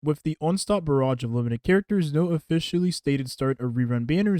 With the on-stop barrage of limited characters, no officially stated start or rerun banners,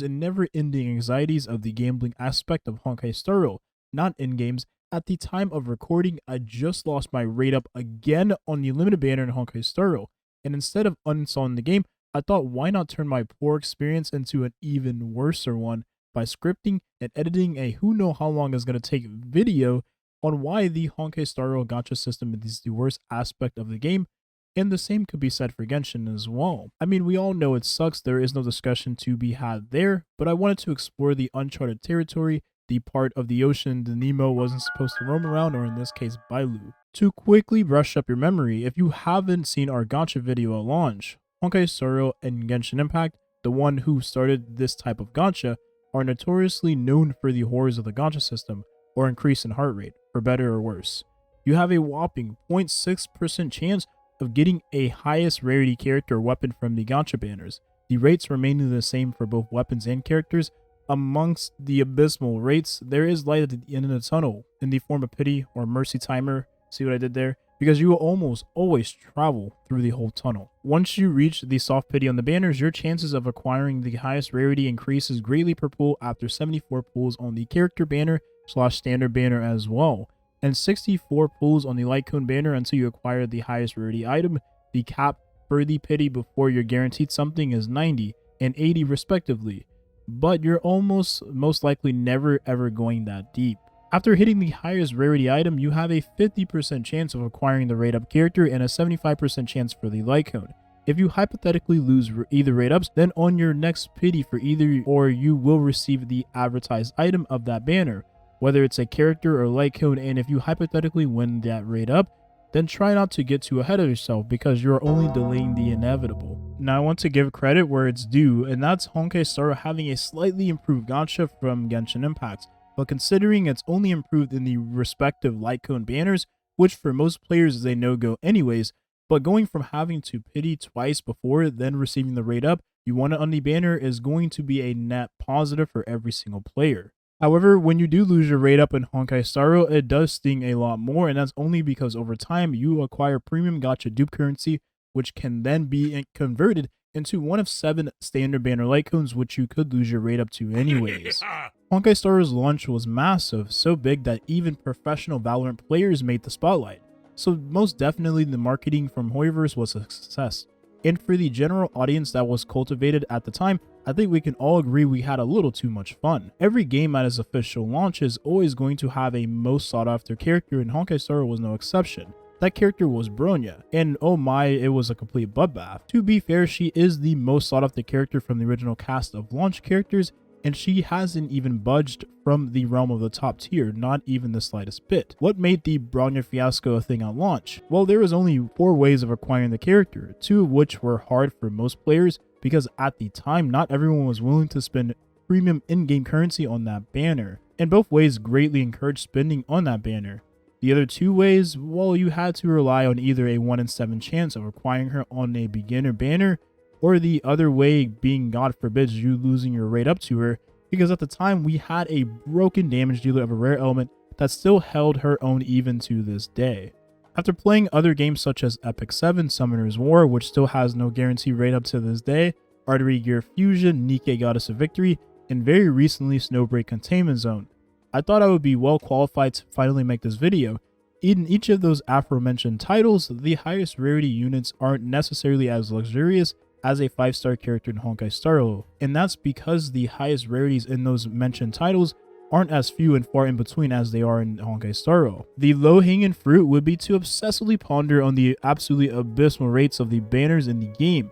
and never-ending anxieties of the gambling aspect of Honkai Star Rail, not in-games. At the time of recording, I just lost my rate up again on the limited banner in Honkai Star Rail, and instead of uninstalling the game, I thought why not turn my poor experience into an even worser one by scripting and editing a who know how long is going to take video on why the Honkai Star Rail gacha system is the worst aspect of the game, and the same could be said for Genshin as well. I mean, we all know it sucks, there is no discussion to be had there, but I wanted to explore the uncharted territory, the part of the ocean the Nemo wasn't supposed to roam around, or in this case, Bailu. To quickly brush up your memory, if you haven't seen our gacha video at launch, Honkai Star Rail and Genshin Impact, the one who started this type of gacha, are notoriously known for the horrors of the gacha system, or increase in heart rate, for better or worse. You have a whopping 0.6% chance of getting a highest rarity character or weapon from the gacha banners, the rates remaining the same for both weapons and characters. Amongst the abysmal rates, there is light at the end of the tunnel in the form of pity or mercy timer. See what I did there? Because you will almost always travel through the whole tunnel. Once you reach the soft pity on the banners, your chances of acquiring the highest rarity increases greatly per pool after 74 pulls on the character banner / standard banner as well, and 64 pulls on the light cone banner until you acquire the highest rarity item. The cap for the pity before you're guaranteed something is 90 and 80 respectively, but you're most likely never ever going that deep. After hitting the highest rarity item, you have a 50% chance of acquiring the rate up character and a 75% chance for the light cone. If you hypothetically lose either rate ups, then on your next pity for either or you will receive the advertised item of that banner, whether it's a character or light cone, and if you hypothetically win that rate up, then try not to get too ahead of yourself because you're only delaying the inevitable. Now I want to give credit where it's due, and that's Honkai Star Rail having a slightly improved gacha from Genshin Impact. But considering it's only improved in the respective light cone banners, which for most players is a no-go anyways, but going from having to pity twice before then receiving the rate up you want it on the banner is going to be a net positive for every single player. However, when you do lose your rate up in Honkai Star Rail, it does sting a lot more, and that's only because over time you acquire premium gacha dupe currency, which can then be converted into one of 7 standard banner light cones, which you could lose your rate up to anyways. Honkai Star Rail's launch was massive, so big that even professional Valorant players made the spotlight. So most definitely the marketing from Hoyoverse was a success. And for the general audience that was cultivated at the time, I think we can all agree we had a little too much fun. Every game at its official launch is always going to have a most sought after character, and Honkai Star Rail was no exception. That character was Bronya, and oh my, it was a complete bloodbath. To be fair, she is the most sought after character from the original cast of launch characters, and she hasn't even budged from the realm of the top tier, not even the slightest bit. What made the Bronya fiasco a thing at launch? Well, there was only 4 ways of acquiring the character, 2 of which were hard for most players because at the time not everyone was willing to spend premium in-game currency on that banner, and both ways greatly encouraged spending on that banner. The other 2 ways, well, you had to rely on either a 1 in 7 chance of acquiring her on a beginner banner, or the other way being, God forbids, you losing your rate up to her, because at the time we had a broken damage dealer of a rare element that still held her own even to this day. After playing other games such as Epic 7, Summoner's War, which still has no guarantee rate up to this day, Artery Gear Fusion, Nikke Goddess of Victory, and very recently Snowbreak Containment Zone, I thought I would be well qualified to finally make this video. In each of those aforementioned titles, the highest rarity units aren't necessarily as luxurious as a 5-star character in Honkai Star Rail, and that's because the highest rarities in those mentioned titles aren't as few and far in between as they are in Honkai Star Rail. The low-hanging fruit would be to obsessively ponder on the absolutely abysmal rates of the banners in the game,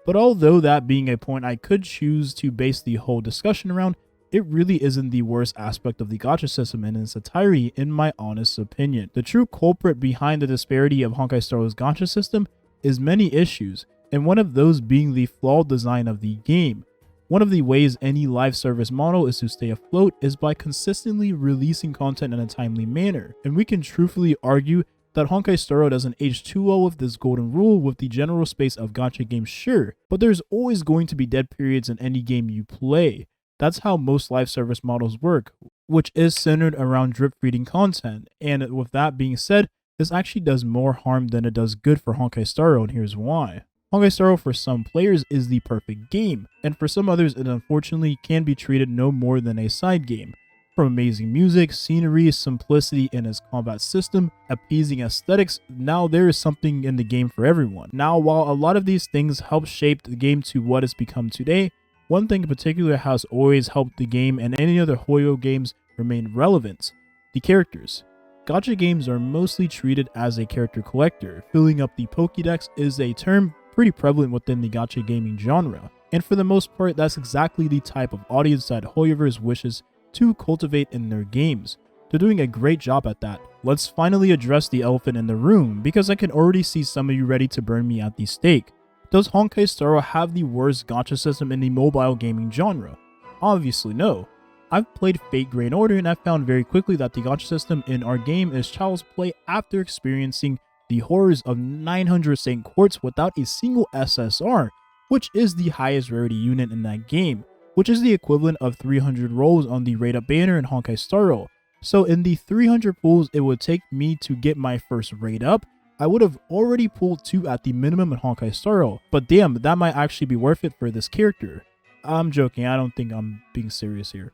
but although that being a point I could choose to base the whole discussion around, it really isn't the worst aspect of the gacha system in its entirety, in my honest opinion. The true culprit behind the disparity of Honkai Star Rail's gacha system is many issues, and one of those being the flawed design of the game. One of the ways any live service model is to stay afloat is by consistently releasing content in a timely manner, and we can truthfully argue that Honkai Star Rail doesn't age too well with this golden rule with the general space of gacha games, sure, but there's always going to be dead periods in any game you play. That's how most live service models work, which is centered around drip feeding content. And with that being said, This actually does more harm than it does good for Honkai Star Rail, and here's why. Honkai Star Rail for some players is the perfect game, and for some others it unfortunately can be treated no more than a side game. From amazing music, scenery, simplicity in its combat system, appeasing aesthetics, now there is something in the game for everyone. Now, while a lot of these things help shape the game to what it's become today, one thing in particular has always helped the game and any other Hoyo games remain relevant: the characters. Gacha games are mostly treated as a character collector. Filling up the Pokédex is a term pretty prevalent within the gacha gaming genre, and for the most part that's exactly the type of audience that Hoyoverse wishes to cultivate in their games. They're doing a great job at that. Let's finally address the elephant in the room, because I can already see some of you ready to burn me at the stake. Does Honkai Star Rail have the worst gacha system in the mobile gaming genre? Obviously no. I've played Fate Grand Order and I found very quickly that the gacha system in our game is child's play after experiencing the horrors of 900 Saint Quartz without a single SSR, which is the highest rarity unit in that game, which is the equivalent of 300 rolls on the raid up banner in Honkai Star Rail. So in the 300 pulls it would take me to get my first raid up, I would have already pulled 2 at the minimum in Honkai Star Rail, but damn, that might actually be worth it for this character. I'm joking, I don't think I'm being serious here.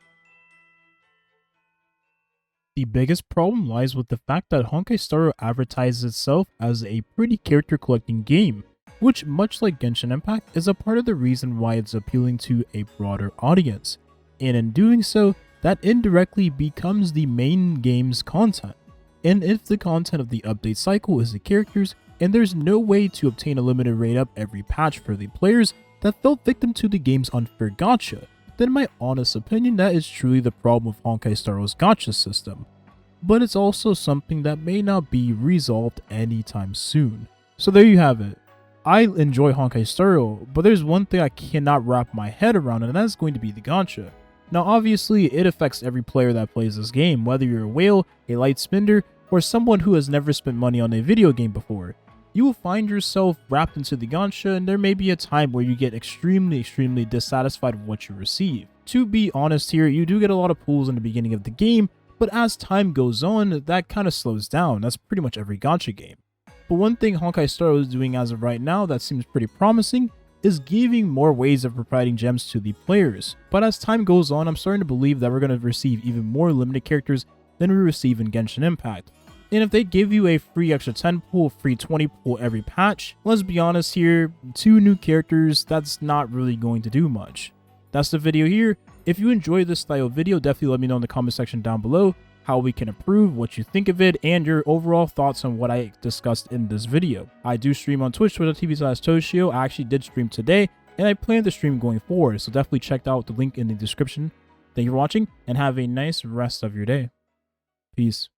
The biggest problem lies with the fact that Honkai Star Rail advertises itself as a pretty character collecting game, which, much like Genshin Impact, is a part of the reason why it's appealing to a broader audience, and in doing so, that indirectly becomes the main game's content. And if the content of the update cycle is the characters, and there's no way to obtain a limited raid up every patch for the players that fell victim to the game's unfair gacha, then in my honest opinion that is truly the problem with Honkai Star Rail's gacha system. But it's also something that may not be resolved anytime soon. So there you have it. I enjoy Honkai Star Rail, but there's one thing I cannot wrap my head around, and that's going to be the gacha. Now obviously it affects every player that plays this game, whether you're a whale, a light spender, or someone who has never spent money on a video game before. You will find yourself wrapped into the gacha, and there may be a time where you get extremely dissatisfied with what you receive. To be honest here, you do get a lot of pulls in the beginning of the game, but as time goes on, that kind of slows down. That's pretty much every gacha game. But one thing Honkai Star Rail is doing as of right now that seems pretty promising is giving more ways of providing gems to the players. But as time goes on, I'm starting to believe that we're going to receive even more limited characters than we receive in Genshin Impact. And if they give you a free extra 10 pull, free 20 pull every patch, let's be honest here, 2 new characters, that's not really going to do much. That's the video here. If you enjoyed this style of video, definitely let me know in the comment section down below how we can improve, what you think of it, and your overall thoughts on what I discussed in this video. I do stream on Twitch, twitch.tv/Toshio. I actually did stream today, and I plan to stream going forward, so definitely check out the link in the description. Thank you for watching, and have a nice rest of your day. Peace.